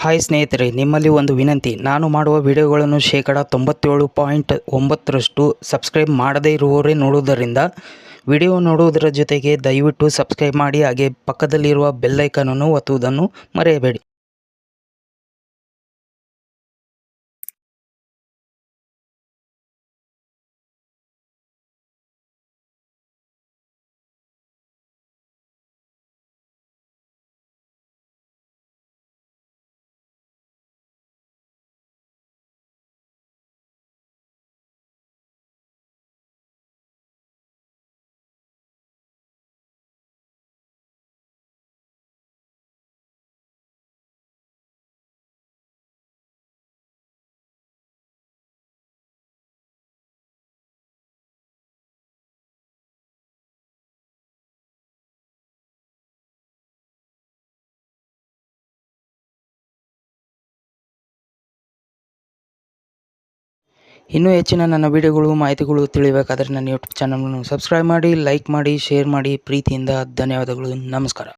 Hi ಸ್ನೇಹಿತರೆ, ನಿಮ್ಮಲ್ಲಿ ಒಂದು ವಿನಂತಿ. ನಾನು ಮಾಡುವ ವಿಡಿಯೋಗಳನ್ನು 97.9% ಸಬ್ಸ್ಕ್ರೈಬ್ ಮಾಡದೇ ಇರುವವರೇ ನೋಡುವುದರಿಂದ ವಿಡಿಯೋ ನೋಡುವುದರ ಜೊತೆಗೆ ದಯವಿಟ್ಟು ಸಬ್ಸ್ಕ್ರೈಬ್ ಮಾಡಿ, ಹಾಗೆ ಪಕ್ಕದಲ್ಲಿರುವ ಬೆಲ್ ಐಕಾನನ್ನು ಒತ್ತುವುದನ್ನು ಮರೆಯಬೇಡಿ. ಇನ್ನೂ ಹೆಚ್ಚಿನ ನನ್ನ ವಿಡಿಯೋಗಳು ಮಾಹಿತಿಗಳು ತಿಳಿಯಬೇಕಾದರೆ ನನ್ನ ಯೂಟ್ಯೂಬ್ ಚಾನಲನ್ನು ಸಬ್ಸ್ಕ್ರೈಬ್ ಮಾಡಿ, ಲೈಕ್ ಮಾಡಿ, ಶೇರ್ ಮಾಡಿ. ಪ್ರೀತಿಯಿಂದ ಧನ್ಯವಾದಗಳು. ನಮಸ್ಕಾರ.